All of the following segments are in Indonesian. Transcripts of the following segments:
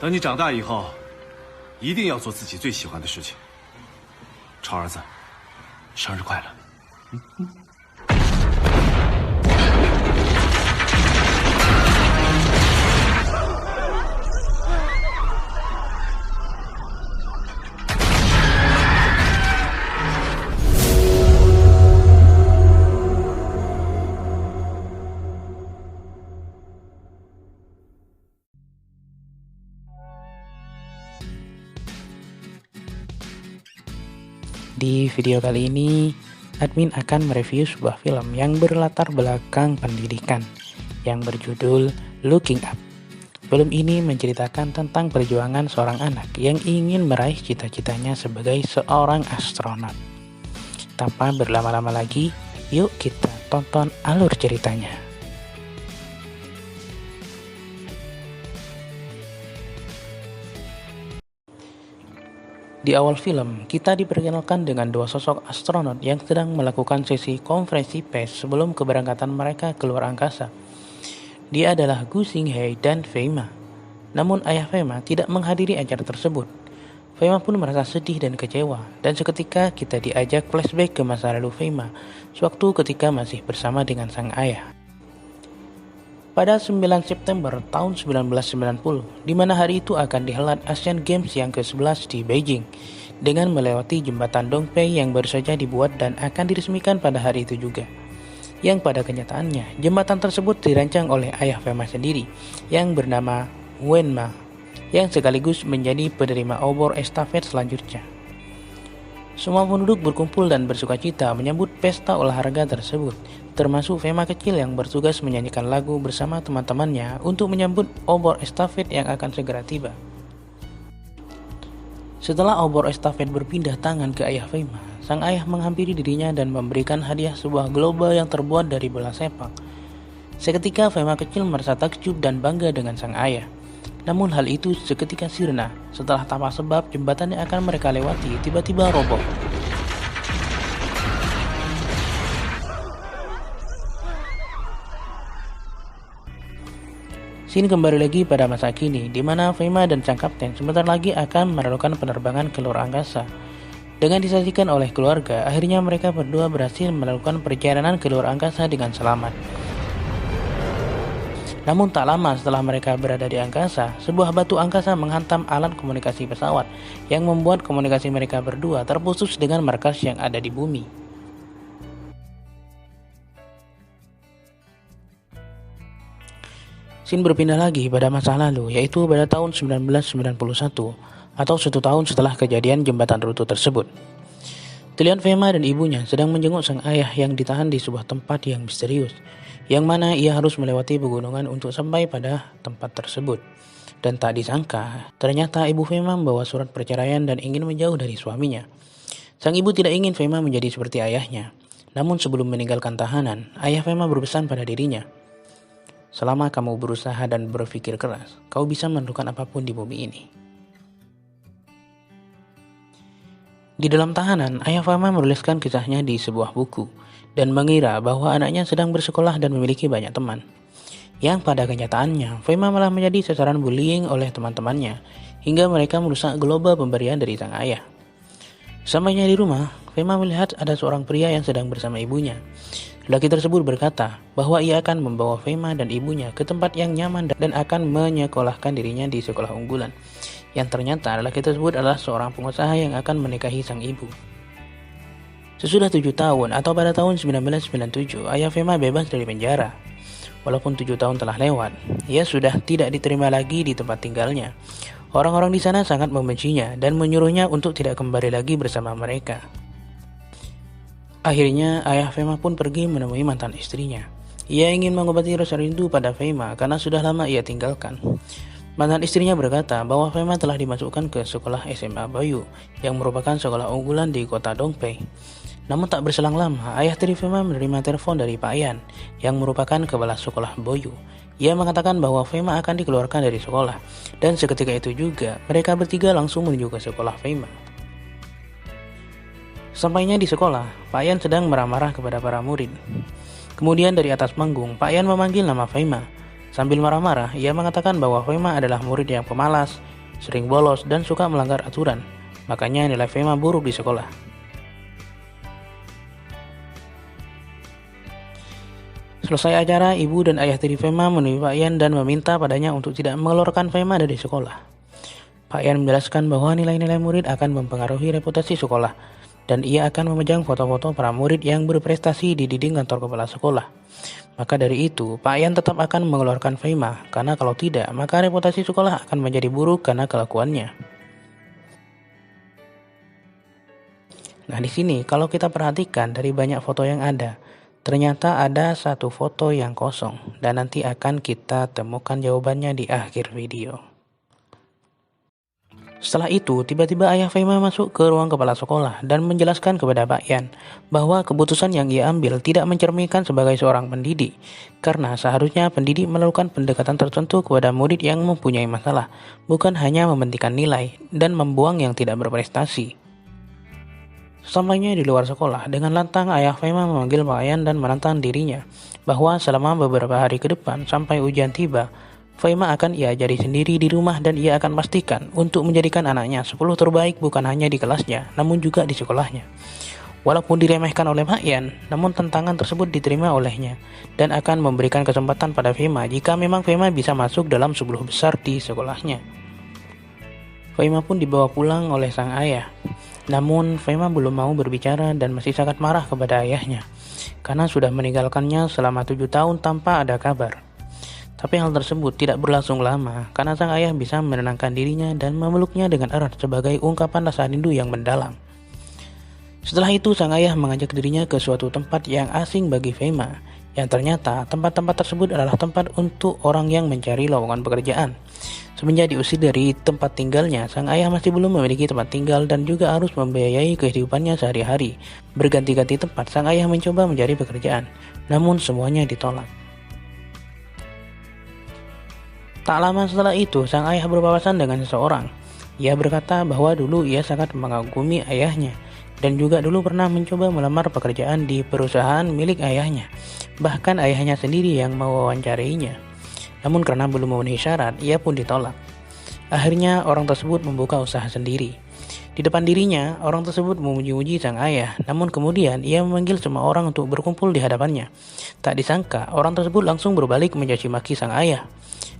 等你长大以后，一定要做自己最喜欢的事情。超儿子，生日快乐！Di video kali ini, admin akan mereview sebuah film yang berlatar belakang pendidikan yang berjudul Looking Up. Film ini menceritakan tentang perjuangan seorang anak yang ingin meraih cita-citanya sebagai seorang astronot. Tanpa berlama-lama lagi, yuk kita tonton alur ceritanya. Di awal film, kita diperkenalkan dengan dua sosok astronot yang sedang melakukan sesi konferensi pers sebelum keberangkatan mereka keluar angkasa. Dia adalah Gu Xinghai dan Fei Ma. Namun ayah Fei Ma tidak menghadiri acara tersebut. Fei Ma pun merasa sedih dan kecewa, dan seketika kita diajak flashback ke masa lalu Fei Ma, sewaktu ketika masih bersama dengan sang ayah. Pada 9 September tahun 1990, di mana hari itu akan dihelat Asian Games yang ke-11 di Beijing, dengan melewati jembatan Dongpei yang baru saja dibuat dan akan diresmikan pada hari itu juga. Yang pada kenyataannya, jembatan tersebut dirancang oleh ayah Fei Ma sendiri, yang bernama Wen Ma, yang sekaligus menjadi penerima obor estafet selanjutnya. Semua penduduk berkumpul dan bersukacita menyambut pesta olahraga tersebut, termasuk Fei Ma kecil yang bertugas menyanyikan lagu bersama teman-temannya untuk menyambut obor estafet yang akan segera tiba. Setelah obor estafet berpindah tangan ke ayah Fei Ma, sang ayah menghampiri dirinya dan memberikan hadiah sebuah global yang terbuat dari bola sepak. Seketika Fei Ma kecil merasa takjub dan bangga dengan sang ayah. Namun hal itu seketika sirna setelah tanpa sebab jembatan yang akan mereka lewati tiba-tiba roboh. Scene kembali lagi pada masa kini, di mana Fei Ma dan sang kapten sebentar lagi akan melakukan penerbangan ke luar angkasa. Dengan disaksikan oleh keluarga, akhirnya mereka berdua berhasil melakukan perjalanan ke luar angkasa dengan selamat. Namun tak lama setelah mereka berada di angkasa, sebuah batu angkasa menghantam alat komunikasi pesawat yang membuat komunikasi mereka berdua terputus dengan markas yang ada di bumi. Scene berpindah lagi pada masa lalu, yaitu pada tahun 1991 atau 1 tahun setelah kejadian jembatan runtuh tersebut. Terlihat Fei Ma dan ibunya sedang menjenguk sang ayah yang ditahan di sebuah tempat yang misterius, yang mana ia harus melewati pegunungan untuk sampai pada tempat tersebut. Dan tak disangka, ternyata ibu Fei Ma membawa surat perceraian dan ingin menjauh dari suaminya. Sang ibu tidak ingin Fei Ma menjadi seperti ayahnya. Namun sebelum meninggalkan tahanan, ayah Fei Ma berpesan pada dirinya, "Selama kamu berusaha dan berpikir keras, kau bisa menentukan apapun di bumi ini." Di dalam tahanan, ayah Fei Ma menuliskan kisahnya di sebuah buku dan mengira bahwa anaknya sedang bersekolah dan memiliki banyak teman. Yang pada kenyataannya, Fei Ma malah menjadi sasaran bullying oleh teman-temannya hingga mereka merusak global pemberian dari sang ayah. Sampainya di rumah, Fei Ma melihat ada seorang pria yang sedang bersama ibunya. Lelaki tersebut berkata bahwa ia akan membawa Fei Ma dan ibunya ke tempat yang nyaman dan akan menyekolahkan dirinya di sekolah unggulan. Yang ternyata lelaki tersebut adalah seorang pengusaha yang akan menikahi sang ibu. Sesudah 7 tahun atau pada tahun 1997, ayah Fei Ma bebas dari penjara. Walaupun 7 tahun telah lewat, ia sudah tidak diterima lagi di tempat tinggalnya. Orang-orang di sana sangat membencinya dan menyuruhnya untuk tidak kembali lagi bersama mereka. Akhirnya, ayah Fei Ma pun pergi menemui mantan istrinya. Ia ingin mengobati rasa rindu pada Fei Ma karena sudah lama ia tinggalkan. Mantan istrinya berkata bahwa Fei Ma telah dimasukkan ke sekolah SMA Boyu yang merupakan sekolah unggulan di kota Dongpei. Namun tak berselang lama, ayah tiri Fei Ma menerima telepon dari Pak Yan yang merupakan kepala sekolah Boyu. Ia mengatakan bahwa Fei Ma akan dikeluarkan dari sekolah, dan seketika itu juga mereka bertiga langsung menuju ke sekolah Fei Ma. Sampainya di sekolah, Pak Yan sedang marah-marah kepada para murid. Kemudian dari atas panggung, Pak Yan memanggil nama Fei Ma. Sambil marah-marah, ia mengatakan bahwa Fema adalah murid yang pemalas, sering bolos, dan suka melanggar aturan. Makanya nilai Fema buruk di sekolah. Selesai acara, ibu dan ayah tiri Fema menemui Pak Yan dan meminta padanya untuk tidak mengeluarkan Fema dari sekolah. Pak Yan menjelaskan bahwa nilai-nilai murid akan mempengaruhi reputasi sekolah, dan ia akan memejang foto-foto para murid yang berprestasi di dinding kantor kepala sekolah. Maka dari itu, Pak Yan tetap akan mengeluarkan Fema, karena kalau tidak, maka reputasi sekolah akan menjadi buruk karena kelakuannya. Nah, di sini kalau kita perhatikan dari banyak foto yang ada, ternyata ada satu foto yang kosong, dan nanti akan kita temukan jawabannya di akhir video. Setelah itu, tiba-tiba ayah Fema masuk ke ruang kepala sekolah dan menjelaskan kepada Pak Yan bahwa keputusan yang ia ambil tidak mencerminkan sebagai seorang pendidik, karena seharusnya pendidik melakukan pendekatan tertentu kepada murid yang mempunyai masalah, bukan hanya membentikan nilai dan membuang yang tidak berprestasi. Sesampainya di luar sekolah, dengan lantang ayah Fema memanggil Pak Yan dan menantang dirinya bahwa selama beberapa hari ke depan sampai ujian tiba, Fema akan ia ajari sendiri di rumah dan ia akan pastikan untuk menjadikan anaknya 10 terbaik bukan hanya di kelasnya, namun juga di sekolahnya. Walaupun diremehkan oleh Pak Yan, namun tantangan tersebut diterima olehnya dan akan memberikan kesempatan pada Fema jika memang Fema bisa masuk dalam 10 besar di sekolahnya. Fema pun dibawa pulang oleh sang ayah. Namun Fema belum mau berbicara dan masih sangat marah kepada ayahnya karena sudah meninggalkannya selama 7 tahun tanpa ada kabar. Tapi hal tersebut tidak berlangsung lama karena sang ayah bisa menenangkan dirinya dan memeluknya dengan erat sebagai ungkapan rasa rindu yang mendalam. Setelah itu sang ayah mengajak dirinya ke suatu tempat yang asing bagi Fema, yang ternyata tempat-tempat tersebut adalah tempat untuk orang yang mencari lowongan pekerjaan. Semenjak diusir dari tempat tinggalnya, sang ayah masih belum memiliki tempat tinggal dan juga harus membiayai kehidupannya sehari-hari. Berganti-ganti tempat, sang ayah mencoba mencari pekerjaan, namun semuanya ditolak. Tak lama setelah itu, sang ayah berpapasan dengan seseorang. Ia berkata bahwa dulu ia sangat mengagumi ayahnya dan juga dulu pernah mencoba melamar pekerjaan di perusahaan milik ayahnya. Bahkan ayahnya sendiri yang mewawancarinya. Namun karena belum memenuhi syarat, ia pun ditolak. Akhirnya orang tersebut membuka usaha sendiri. Di depan dirinya, orang tersebut memuji-muji sang ayah, namun kemudian ia memanggil semua orang untuk berkumpul di hadapannya. Tak disangka, orang tersebut langsung berbalik mencaci maki sang ayah.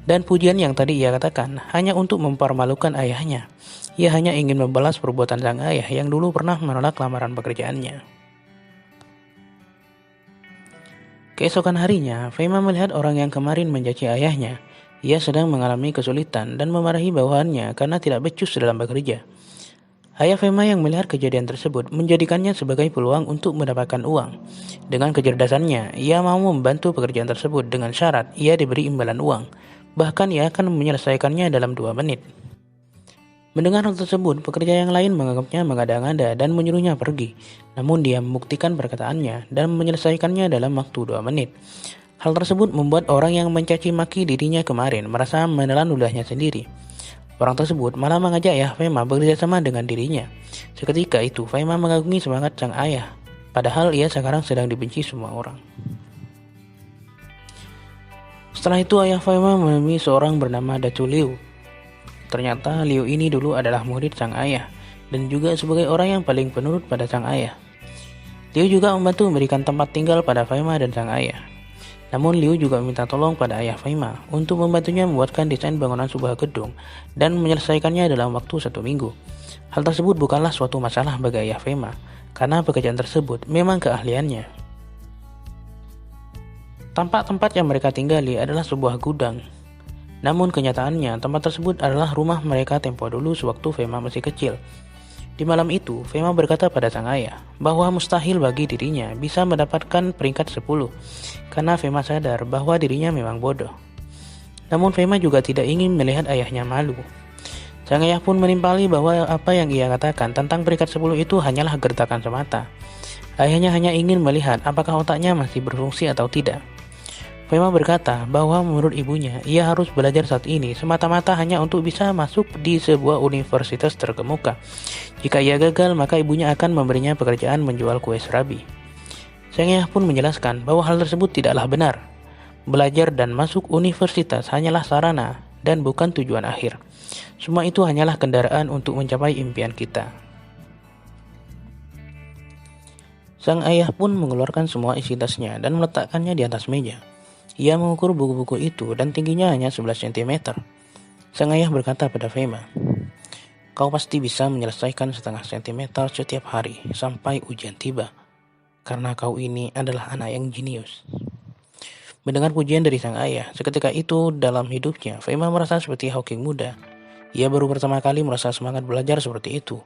Dan pujian yang tadi ia katakan hanya untuk mempermalukan ayahnya. Ia hanya ingin membalas perbuatan sang ayah yang dulu pernah menolak lamaran pekerjaannya. Keesokan harinya, Fema melihat orang yang kemarin mencaci ayahnya. Ia sedang mengalami kesulitan dan memarahi bawahannya karena tidak becus dalam bekerja. Ayah Fema yang melihat kejadian tersebut menjadikannya sebagai peluang untuk mendapatkan uang. Dengan kecerdasannya, ia mau membantu pekerjaan tersebut dengan syarat ia diberi imbalan uang. Bahkan ia akan menyelesaikannya dalam 2 menit. Mendengar hal tersebut, pekerja yang lain menganggapnya mengada-ngada dan menyuruhnya pergi. Namun dia membuktikan perkataannya dan menyelesaikannya dalam waktu 2 menit. Hal tersebut membuat orang yang mencaci maki dirinya kemarin merasa menelan ludahnya sendiri. Orang tersebut malah mengajak ayah Fema bekerja sama dengan dirinya. Seketika itu, Fema mengagumi semangat sang ayah. Padahal ia sekarang sedang dibenci semua orang. Setelah itu ayah Fema menemui seorang bernama Dacu Liu. Ternyata Liu ini dulu adalah murid sang ayah dan juga sebagai orang yang paling penurut pada sang ayah. Liu juga membantu memberikan tempat tinggal pada Fema dan sang ayah. Namun Liu juga meminta tolong pada ayah Fema untuk membantunya membuatkan desain bangunan sebuah gedung dan menyelesaikannya dalam waktu 1 minggu. Hal tersebut bukanlah suatu masalah bagi ayah Fema karena pekerjaan tersebut memang keahliannya. Tempat yang mereka tinggali adalah sebuah gudang. Namun kenyataannya tempat tersebut adalah rumah mereka tempo dulu sewaktu Fema masih kecil. Di malam itu, Fema berkata pada sang ayah bahwa mustahil bagi dirinya bisa mendapatkan peringkat 10 karena Fema sadar bahwa dirinya memang bodoh. Namun Fema juga tidak ingin melihat ayahnya malu. Sang ayah pun menimpali bahwa apa yang ia katakan tentang peringkat 10 itu hanyalah gertakan semata. Ayahnya hanya ingin melihat apakah otaknya masih berfungsi atau tidak. Fema berkata bahwa menurut ibunya, ia harus belajar saat ini semata-mata hanya untuk bisa masuk di sebuah universitas terkemuka. Jika ia gagal, maka ibunya akan memberinya pekerjaan menjual kue serabi. Sang ayah pun menjelaskan bahwa hal tersebut tidaklah benar. Belajar dan masuk universitas hanyalah sarana dan bukan tujuan akhir. Semua itu hanyalah kendaraan untuk mencapai impian kita. Sang ayah pun mengeluarkan semua isi tasnya dan meletakkannya di atas meja. Ia mengukur buku-buku itu dan tingginya hanya 11 cm. Sang ayah berkata pada Fema, "Kau pasti bisa menyelesaikan setengah sentimeter setiap hari sampai ujian tiba, karena kau ini adalah anak yang jenius." Mendengar pujian dari sang ayah, seketika itu dalam hidupnya, Fema merasa seperti Hawking muda. Ia baru pertama kali merasa semangat belajar seperti itu.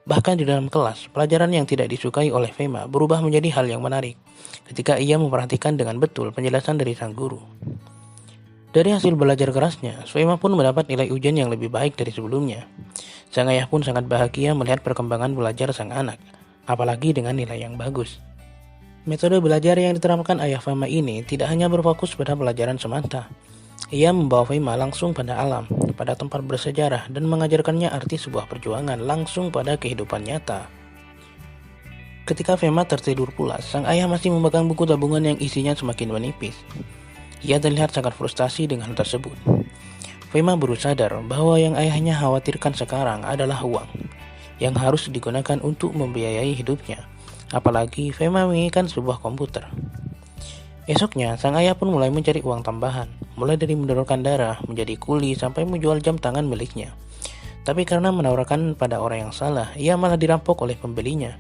Bahkan di dalam kelas, pelajaran yang tidak disukai oleh Fema berubah menjadi hal yang menarik ketika ia memperhatikan dengan betul penjelasan dari sang guru. Dari hasil belajar kerasnya, Fema pun mendapat nilai ujian yang lebih baik dari sebelumnya. Sang ayah pun sangat bahagia melihat perkembangan belajar sang anak, apalagi dengan nilai yang bagus. Metode belajar yang diterapkan ayah Fema ini tidak hanya berfokus pada pelajaran semata. Ia membawa Fema langsung pada alam, pada tempat bersejarah, dan mengajarkannya arti sebuah perjuangan langsung pada kehidupan nyata. Ketika Fema tertidur pulas, sang ayah masih memegang buku tabungan yang isinya semakin menipis. Ia terlihat sangat frustasi dengan hal tersebut. Fema baru sadar bahwa yang ayahnya khawatirkan sekarang adalah uang, yang harus digunakan untuk membiayai hidupnya. Apalagi Fema menginginkan sebuah komputer. Esoknya, sang ayah pun mulai mencari uang tambahan, mulai dari mendonorkan darah, menjadi kuli, sampai menjual jam tangan miliknya. Tapi karena menawarkan pada orang yang salah, ia malah dirampok oleh pembelinya.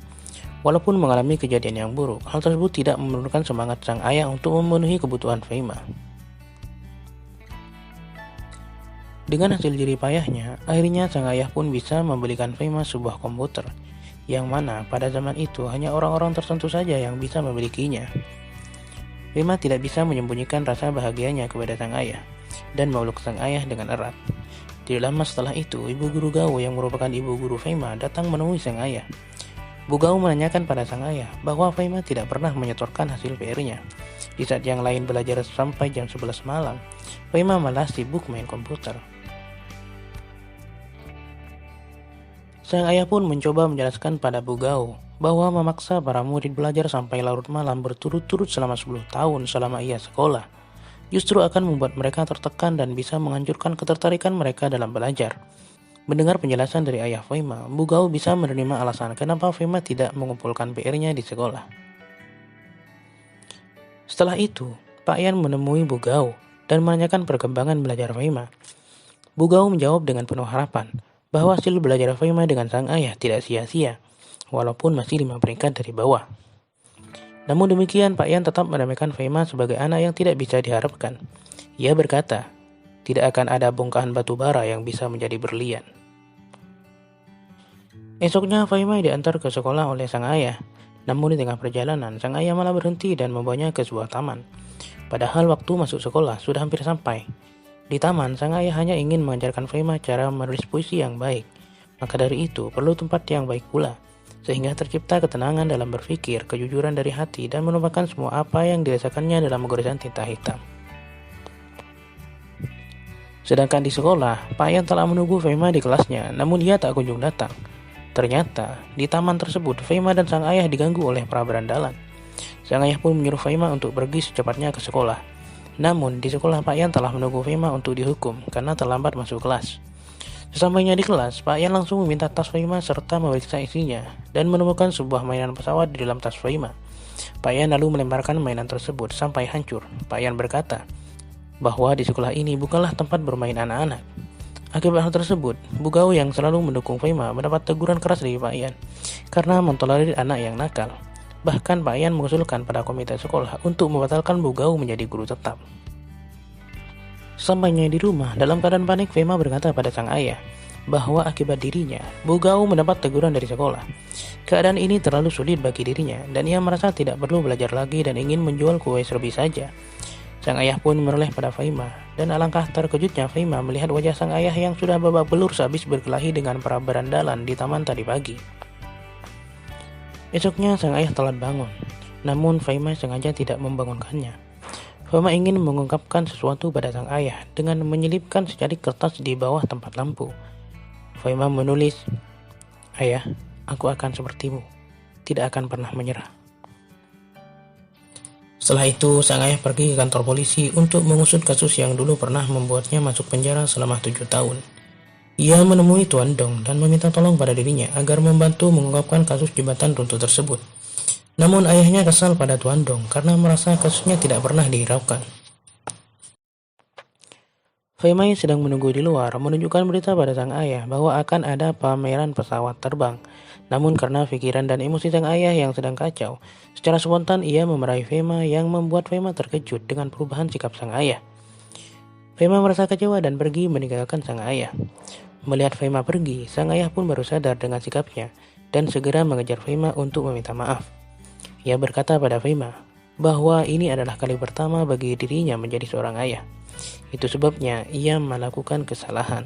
Walaupun mengalami kejadian yang buruk, hal tersebut tidak menurunkan semangat sang ayah untuk memenuhi kebutuhan Fema. Dengan hasil jerih payahnya, akhirnya sang ayah pun bisa membelikan Fema sebuah komputer, yang mana pada zaman itu hanya orang-orang tertentu saja yang bisa memilikinya. Fema tidak bisa menyembunyikan rasa bahagianya kepada sang ayah dan memeluk sang ayah dengan erat. Tidak lama setelah itu, ibu guru Gao yang merupakan ibu guru Fema datang menemui sang ayah. Bu Gao menanyakan pada sang ayah bahwa Fema tidak pernah menyetorkan hasil PR-nya. Di saat yang lain belajar sampai jam 11 malam, Fema malah sibuk main komputer. Sang ayah pun mencoba menjelaskan pada Bu Gao bahwa memaksa para murid belajar sampai larut malam berturut-turut selama 10 tahun selama ia sekolah justru akan membuat mereka tertekan dan bisa menghancurkan ketertarikan mereka dalam belajar. Mendengar penjelasan dari ayah Fema, Bu Gao bisa menerima alasan kenapa Fema tidak mengumpulkan PR-nya di sekolah. Setelah itu, Pak Yan menemui Bu Gao dan menanyakan perkembangan belajar Fema. Bu Gao menjawab dengan penuh harapan bahwa hasil belajar Fema dengan sang ayah tidak sia-sia, walaupun masih 5 peringkat dari bawah. Namun demikian, Pak Yan tetap meremehkan Fema sebagai anak yang tidak bisa diharapkan. Ia berkata, tidak akan ada bongkahan batu bara yang bisa menjadi berlian. Esoknya, Fema diantar ke sekolah oleh sang ayah. Namun di tengah perjalanan, sang ayah malah berhenti dan membawanya ke sebuah taman. Padahal waktu masuk sekolah sudah hampir sampai. Di taman, sang ayah hanya ingin mengajarkan Fema cara menulis puisi yang baik. Maka dari itu, perlu tempat yang baik pula. Sehingga tercipta ketenangan dalam berpikir, kejujuran dari hati, dan melupakan semua apa yang dirasakannya dalam goresan tinta hitam. Sedangkan di sekolah, Pak Yan telah menunggu Fema di kelasnya, namun ia tak kunjung datang. Ternyata, di taman tersebut, Fema dan sang ayah diganggu oleh para berandalan. Sang ayah pun menyuruh Fema untuk pergi secepatnya ke sekolah. Namun, di sekolah Pak Yan telah menunggu Fema untuk dihukum karena terlambat masuk kelas. Sesampainya di kelas, Pak Yan langsung meminta tas Fema serta memeriksa isinya dan menemukan sebuah mainan pesawat di dalam tas Fema. Pak Yan lalu melemparkan mainan tersebut sampai hancur. Pak Yan berkata bahwa di sekolah ini bukanlah tempat bermain anak-anak. Akibat hal tersebut, Bu Gao yang selalu mendukung Fema mendapat teguran keras dari Pak Yan karena mentolerir anak yang nakal. Bahkan Pak Yan mengusulkan pada komite sekolah untuk membatalkan Bu Gao menjadi guru tetap. Sampainya di rumah, dalam keadaan panik, Fema berkata pada sang ayah bahwa akibat dirinya, Bu Gao mendapat teguran dari sekolah. Keadaan ini terlalu sulit bagi dirinya dan ia merasa tidak perlu belajar lagi dan ingin menjual kue serbi saja. Sang ayah pun menoleh pada Fema dan alangkah terkejutnya Fema melihat wajah sang ayah yang sudah babak belur sehabis berkelahi dengan para berandalan di taman tadi pagi. Esoknya sang ayah telat bangun, namun Fema sengaja tidak membangunkannya. Fema ingin mengungkapkan sesuatu pada sang ayah dengan menyelipkan secari kertas di bawah tempat lampu. Fema menulis, "Ayah, aku akan sepertimu, tidak akan pernah menyerah." Setelah itu, sang ayah pergi ke kantor polisi untuk mengusut kasus yang dulu pernah membuatnya masuk penjara selama 7 tahun. Ia menemui Tuan Dong dan meminta tolong pada dirinya agar membantu mengungkapkan kasus jembatan runtuh tersebut. Namun ayahnya kesal pada Tuan Dong karena merasa kasusnya tidak pernah dihiraukan. Fei Mei sedang menunggu di luar menunjukkan berita pada sang ayah bahwa akan ada pameran pesawat terbang. Namun karena pikiran dan emosi sang ayah yang sedang kacau, secara spontan ia memarahi Fei Mei yang membuat Fei Mei terkejut dengan perubahan sikap sang ayah. Fei Mei merasa kecewa dan pergi meninggalkan sang ayah. Melihat Fei Mei pergi, sang ayah pun baru sadar dengan sikapnya dan segera mengejar Fei Mei untuk meminta maaf. Ia berkata pada Fei Mei bahwa ini adalah kali pertama bagi dirinya menjadi seorang ayah. Itu sebabnya ia melakukan kesalahan.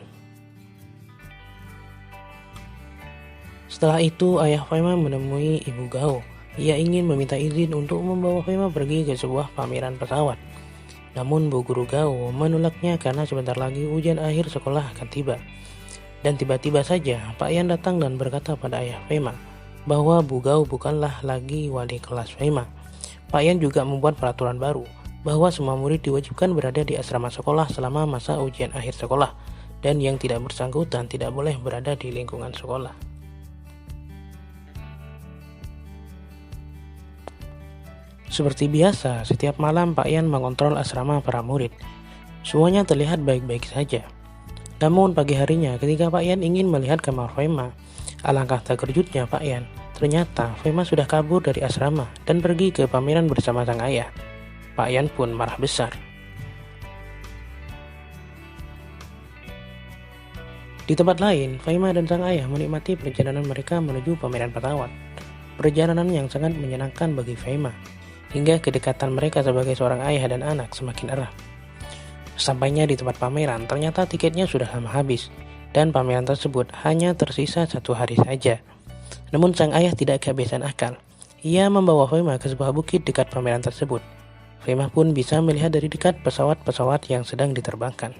Setelah itu, ayah Fei Mei menemui Ibu Gao. Ia ingin meminta izin untuk membawa Fei Mei pergi ke sebuah pameran pesawat. Namun Bu Guru Gao menolaknya karena sebentar lagi ujian akhir sekolah akan tiba. Dan tiba-tiba saja Pak Yan datang dan berkata pada ayah Fei Mei bahwa Bu Gao bukanlah lagi wali kelas Fei Mei. Pak Yan juga membuat peraturan baru bahwa semua murid diwajibkan berada di asrama sekolah selama masa ujian akhir sekolah, dan yang tidak bersangkutan tidak boleh berada di lingkungan sekolah. Seperti biasa, setiap malam Pak Yan mengontrol asrama para murid. Semuanya terlihat baik-baik saja. Namun pagi harinya ketika Pak Yan ingin melihat kamar Fei Mei, alangkah terkejutnya Pak Yan. Ternyata Fei Mei sudah kabur dari asrama dan pergi ke pameran bersama sang ayah. Pak Yan pun marah besar. Di tempat lain, Fei Mei dan sang ayah menikmati perjalanan mereka menuju pameran pesawat. Perjalanan yang sangat menyenangkan bagi Fei Mei, hingga kedekatan mereka sebagai seorang ayah dan anak semakin erat. Sampainya di tempat pameran, ternyata tiketnya sudah lama habis, dan pameran tersebut hanya tersisa 1 hari saja. Namun sang ayah tidak kehabisan akal. Ia membawa Fei Mei ke sebuah bukit dekat pameran tersebut. Fei Mei pun bisa melihat dari dekat pesawat-pesawat yang sedang diterbangkan.